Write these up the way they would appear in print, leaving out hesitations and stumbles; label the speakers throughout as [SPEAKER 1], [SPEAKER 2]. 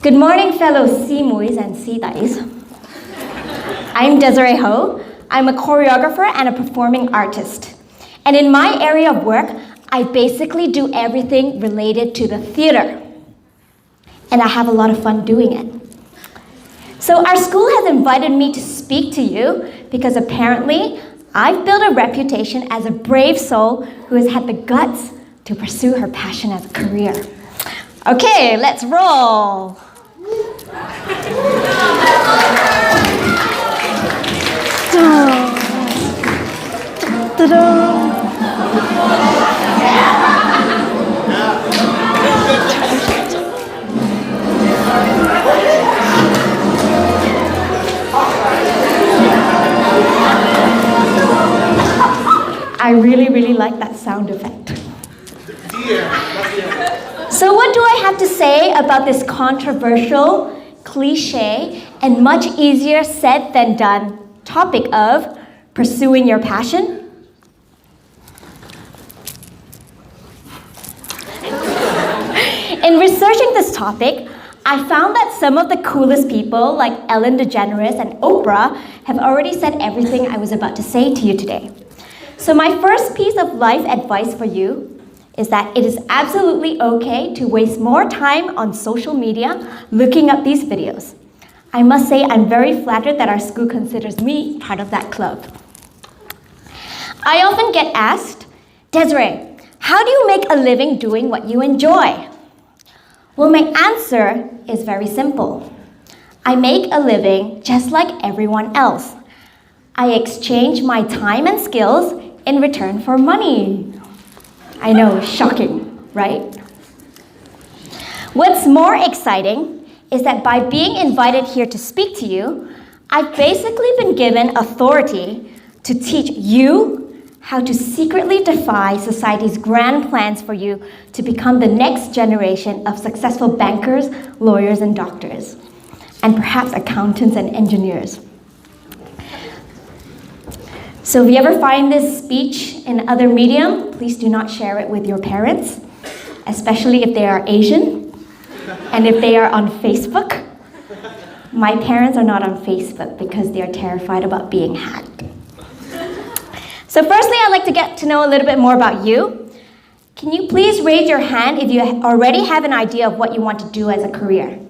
[SPEAKER 1] Good morning, fellow Simuis and Sitais. I'm Desiree Ho. I'm a choreographer and a performing artist. And in my area of work, I basically do everything related to the theater. And I have a lot of fun doing it. So our school has invited me to speak to you because apparently I've built a reputation as a brave soul who has had the guts to pursue her passion as a career. Okay, let's roll. I really like that sound effect. So what do I have to say about this controversial, cliche, and much easier said than done topic of pursuing your passion? In researching this topic, I found that some of the coolest people, like Ellen DeGeneres and Oprah, have already said everything I was about to say to you today. So my first piece of life advice for you is that it is absolutely okay to waste more time on social media looking up these videos. I must say I'm very flattered that our school considers me part of that club. I often get asked, Desiree, how do you make a living doing what you enjoy? Well, my answer is very simple. I make a living just like everyone else. I exchange my time and skills in return for money. I know, shocking, right? What's more exciting is that by being invited here to speak to you, I've basically been given authority to teach you how to secretly defy society's grand plans for you to become the next generation of successful bankers, lawyers, and doctors, and perhaps accountants and engineers. So if you ever find this speech in other medium, please do not share it with your parents, especially if they are Asian, and if they are on Facebook. My parents are not on Facebook because they are terrified about being hacked. So firstly, I'd like to get to know a little bit more about you. Can you please raise your hand if you already have an idea of what you want to do as a career?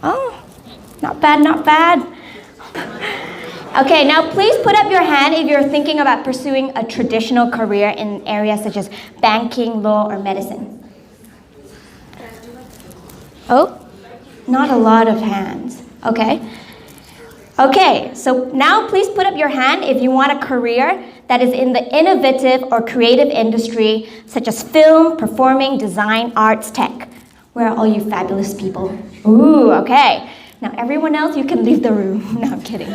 [SPEAKER 1] Oh, not bad, not bad. Okay, now please put up your hand if you're thinking about pursuing a traditional career in areas such as banking, law, or medicine. Oh, not a lot of hands. Okay. Okay, so now please put up your hand if you want a career that is in the innovative or creative industry such as film, performing, design, arts, tech. Where are all you fabulous people? Ooh, okay. Now everyone else, you can leave the room. No, I'm kidding.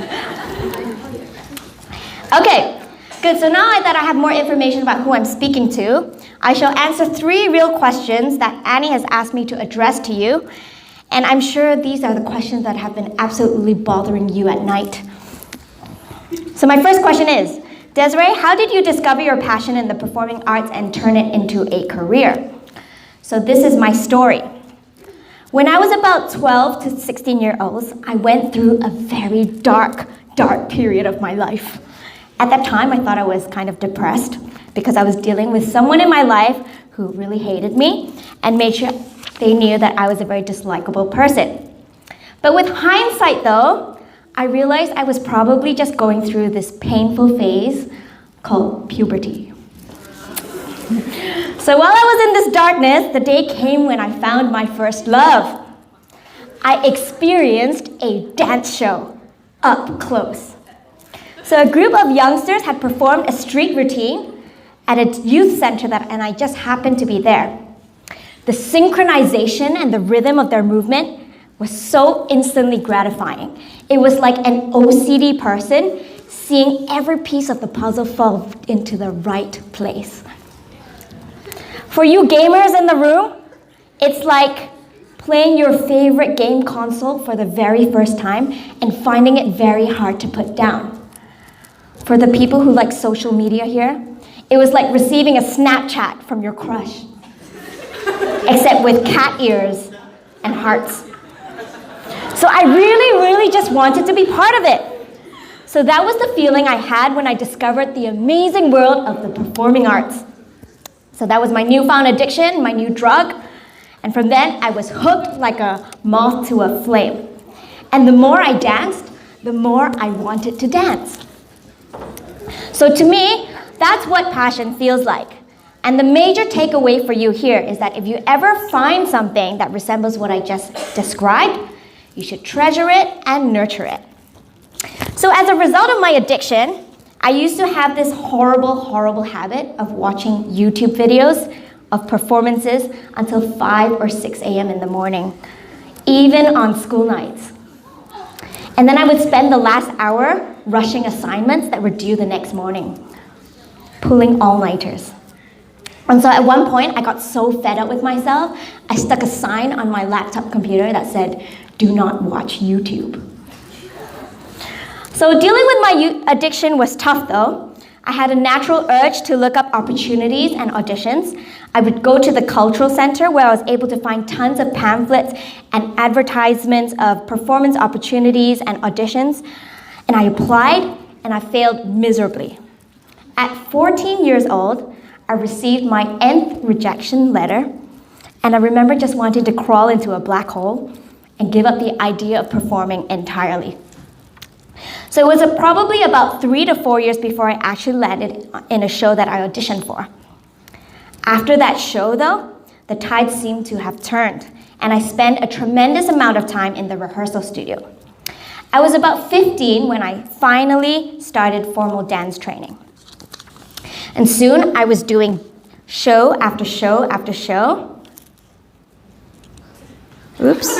[SPEAKER 1] Okay, good. So now that I have more information about who I'm speaking to, I shall answer 3 real questions that Annie has asked me to address to you. And I'm sure these are the questions that have been absolutely bothering you at night. So my first question is, Desiree, how did you discover your passion in the performing arts and turn it into a career? So this is my story. When I was about 12 to 16 years old, I went through a very dark period of my life. At that time, I thought I was kind of depressed because I was dealing with someone in my life who really hated me and made sure they knew that I was a very dislikable person. But with hindsight though, I realized I was probably just going through this painful phase called puberty. So while I was in this darkness, the day came when I found my first love. I experienced a dance show up close. So a group of youngsters had performed a street routine at a youth center and I just happened to be there. The synchronization and the rhythm of their movement was so instantly gratifying. It was like an OCD person seeing every piece of the puzzle fall into the right place. For you gamers in the room, it's like playing your favorite game console for the very first time and finding it very hard to put down. For the people who like social media here, it was like receiving a Snapchat from your crush, except with cat ears and hearts. So I really just wanted to be part of it. So that was the feeling I had when I discovered the amazing world of the performing arts. So that was my newfound addiction, my new drug. And from then, I was hooked like a moth to a flame. And the more I danced, the more I wanted to dance. So to me, that's what passion feels like. And the major takeaway for you here is that if you ever find something that resembles what I just described, you should treasure it and nurture it. So as a result of my addiction, I used to have this horrible habit of watching YouTube videos of performances until 5 or 6 a.m. in the morning, even on school nights. And then I would spend the last hour rushing assignments that were due the next morning, pulling all-nighters. And so at one point, I got so fed up with myself, I stuck a sign on my laptop computer that said, "Do not watch YouTube." So dealing with my addiction was tough though. I had a natural urge to look up opportunities and auditions. I would go to the cultural center where I was able to find tons of pamphlets and advertisements of performance opportunities and auditions. And I applied and I failed miserably. At 14 years old, I received my nth rejection letter. And I remember just wanting to crawl into a black hole and give up the idea of performing entirely. So it was probably about 3 to 4 years before I actually landed in a show that I auditioned for. After that show, though, the tide seemed to have turned, and I spent a tremendous amount of time in the rehearsal studio. I was about 15 when I finally started formal dance training. And soon I was doing show after show after show. Oops.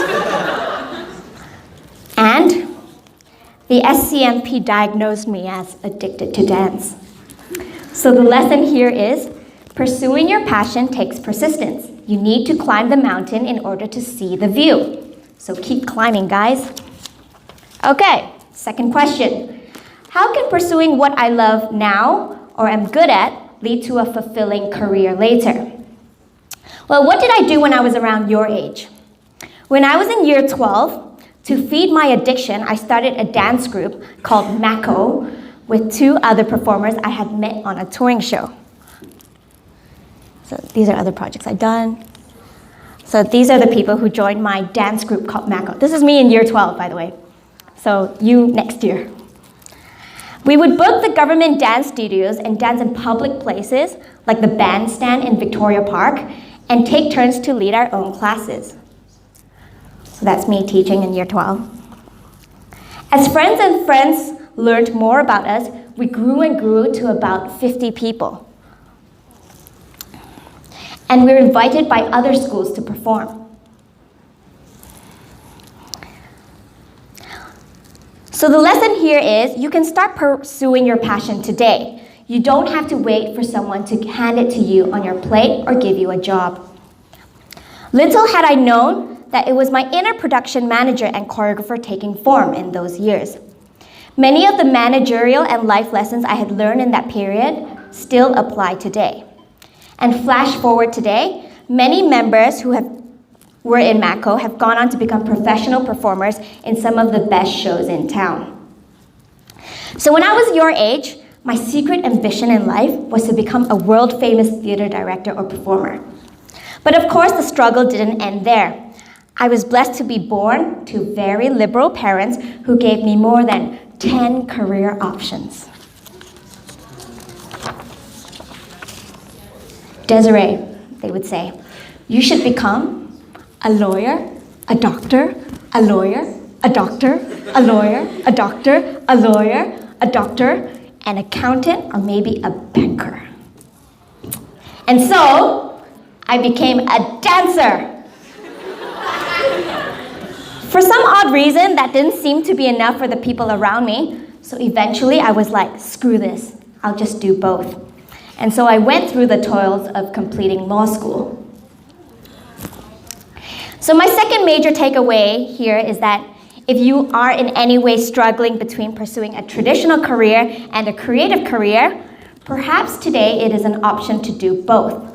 [SPEAKER 1] And the SCMP diagnosed me as addicted to dance. So the lesson here is, pursuing your passion takes persistence. You need to climb the mountain in order to see the view. So keep climbing, guys. Okay, second question. How can pursuing what I love now or am good at lead to a fulfilling career later? Well, what did I do when I was around your age? When I was in year 12, to feed my addiction, I started a dance group called Mako with 2 other performers I had met on a touring show. So these are other projects I've done. So these are the people who joined my dance group called Mako. This is me in year 12, by the way. So you next year. We would book the government dance studios and dance in public places like the bandstand in Victoria Park and take turns to lead our own classes. So that's me teaching in year 12. As friends and friends learned more about us, we grew and grew to about 50 people. And we were invited by other schools to perform. So the lesson here is you can start pursuing your passion today. You don't have to wait for someone to hand it to you on your plate or give you a job. Little had I known that it was my inner production manager and choreographer taking form in those years. Many of the managerial and life lessons I had learned in that period still apply today. And flash forward today, many members who were in Mako have gone on to become professional performers in some of the best shows in town. So when I was your age, my secret ambition in life was to become a world-famous theater director or performer. But of course, the struggle didn't end there. I was blessed to be born to very liberal parents who gave me more than 10 career options. Desiree, they would say, you should become a lawyer, a doctor, a lawyer, a doctor, a lawyer, a doctor, a lawyer, a doctor, an accountant, or maybe a banker. And so, I became a dancer. For some odd reason, that didn't seem to be enough for the people around me, so eventually I was like, screw this, I'll just do both. And so I went through the toils of completing law school. So my second major takeaway here is that if you are in any way struggling between pursuing a traditional career and a creative career, perhaps today it is an option to do both.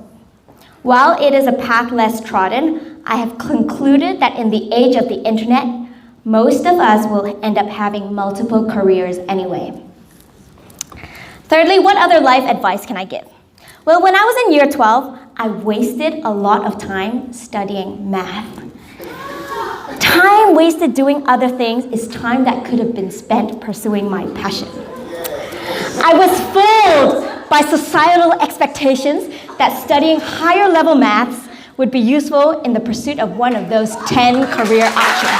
[SPEAKER 1] While it is a path less trodden, I have concluded that in the age of the internet, most of us will end up having multiple careers anyway. Thirdly, what other life advice can I give? Well, when I was in year 12, I wasted a lot of time studying math. Time wasted doing other things is time that could have been spent pursuing my passion. I was fooled by societal expectations that studying higher level maths would be useful in the pursuit of one of those 10 career options.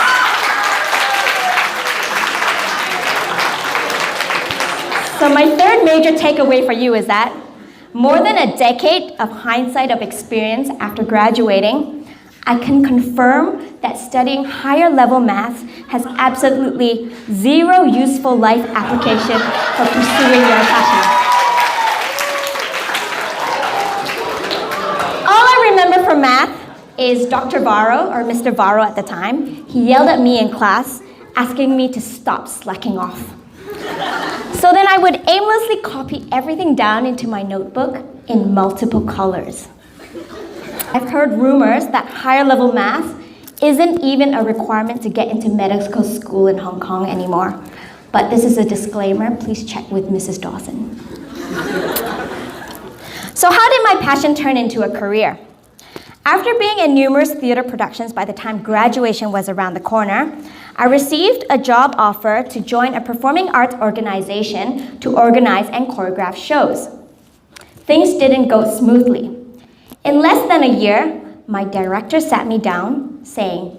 [SPEAKER 1] So my third major takeaway for you is that more than a decade of hindsight of experience after graduating, I can confirm that studying higher level maths has absolutely zero useful life application for pursuing your passion. All I remember from math is Dr. Varro, or Mr. Varro at the time. He yelled at me in class, asking me to stop slacking off. So then I would aimlessly copy everything down into my notebook in multiple colors. I've heard rumors that higher level math isn't even a requirement to get into medical school in Hong Kong anymore. But this is a disclaimer, please check with Mrs. Dawson. So how did my passion turn into a career? After being in numerous theater productions by the time graduation was around the corner, I received a job offer to join a performing arts organization to organize and choreograph shows. Things didn't go smoothly. In less than a year, my director sat me down saying,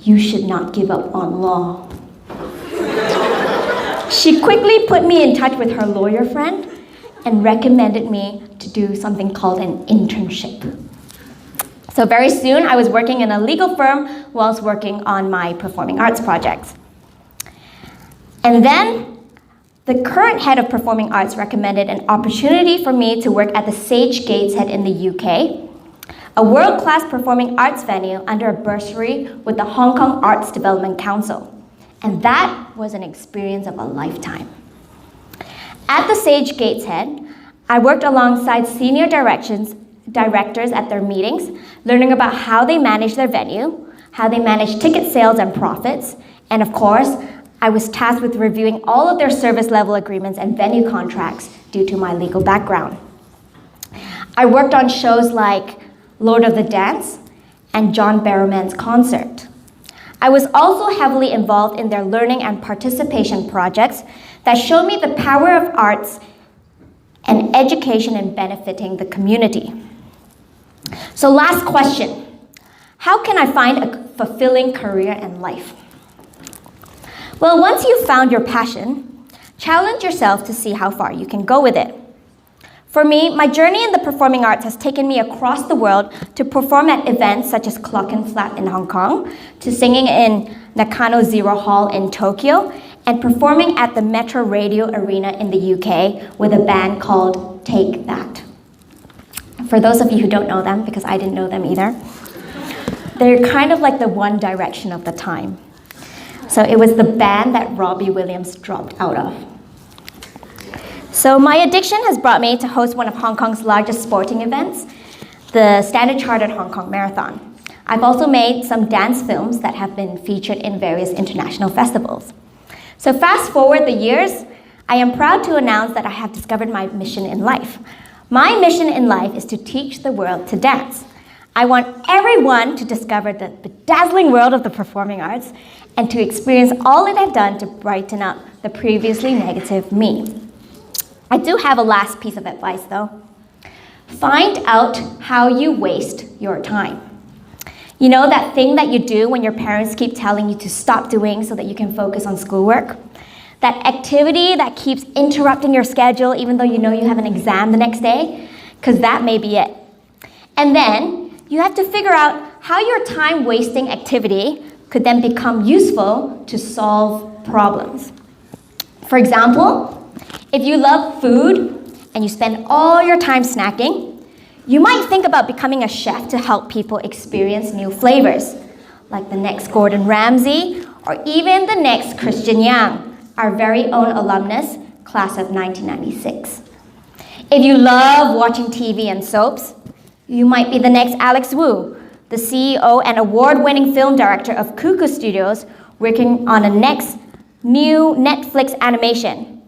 [SPEAKER 1] "You should not give up on law." She quickly put me in touch with her lawyer friend and recommended me to do something called an internship. So very soon, I was working in a legal firm whilst working on my performing arts projects. And then, the current head of performing arts recommended an opportunity for me to work at the Sage Gateshead in the UK, a world-class performing arts venue under a bursary with the Hong Kong Arts Development Council. And that was an experience of a lifetime. At the Sage Gateshead, I worked alongside senior directors at their meetings, learning about how they manage their venue, how they manage ticket sales and profits, and of course, I was tasked with reviewing all of their service level agreements and venue contracts due to my legal background. I worked on shows like Lord of the Dance and John Barrowman's Concert. I was also heavily involved in their learning and participation projects that showed me the power of arts and education in benefiting the community. So last question, how can I find a fulfilling career in life? Well, once you've found your passion, challenge yourself to see how far you can go with it. For me, my journey in the performing arts has taken me across the world to perform at events such as Clock and Flat in Hong Kong, to singing in Nakano Zero Hall in Tokyo, and performing at the Metro Radio Arena in the UK with a band called Take That. For those of you who don't know them, because I didn't know them either, they're kind of like the One Direction of the time. So it was the band that Robbie Williams dropped out of. So my addiction has brought me to host one of Hong Kong's largest sporting events, the Standard Chartered Hong Kong Marathon. I've also made some dance films that have been featured in various international festivals. So fast forward the years, I am proud to announce that I have discovered my mission in life. My mission in life is to teach the world to dance. I want everyone to discover the bedazzling world of the performing arts and to experience all that I've done to brighten up the previously negative me. I do have a last piece of advice though. Find out how you waste your time. You know that thing that you do when your parents keep telling you to stop doing so that you can focus on schoolwork? That activity that keeps interrupting your schedule even though you know you have an exam the next day? Because that may be it. And then you have to figure out how your time-wasting activity could then become useful to solve problems. For example, if you love food and you spend all your time snacking, you might think about becoming a chef to help people experience new flavors, like the next Gordon Ramsay or even the next Christian Yang, our very own alumnus, class of 1996. If you love watching TV and soaps, you might be the next Alex Wu, the CEO and award-winning film director of Cuckoo Studios, working on a next new Netflix animation,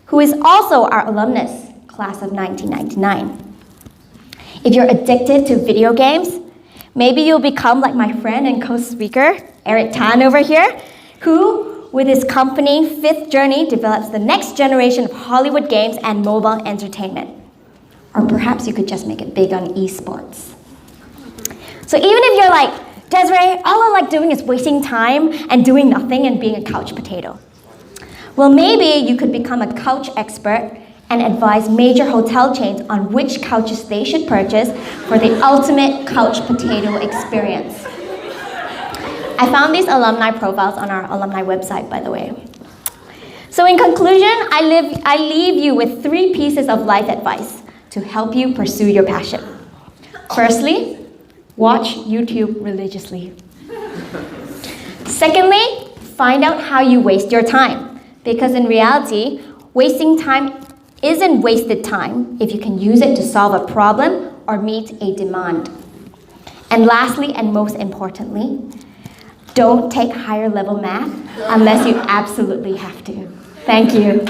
[SPEAKER 1] who is also our alumnus, class of 1999. If you're addicted to video games, maybe you'll become like my friend and co-speaker, Eric Tan over here, who, with his company, Fifth Journey, develops the next generation of Hollywood games and mobile entertainment. Or perhaps you could just make it big on esports. So even if you're like, Desiree, all I like doing is wasting time and doing nothing and being a couch potato. Well, maybe you could become a couch expert and advise major hotel chains on which couches they should purchase for the ultimate couch potato experience. I found these alumni profiles on our alumni website, by the way. So in conclusion, I leave you with 3 pieces of life advice to help you pursue your passion. Firstly, watch YouTube religiously. Secondly, find out how you waste your time, because in reality, wasting time isn't wasted time if you can use it to solve a problem or meet a demand. And lastly, and most importantly, don't take higher level math unless you absolutely have to. Thank you.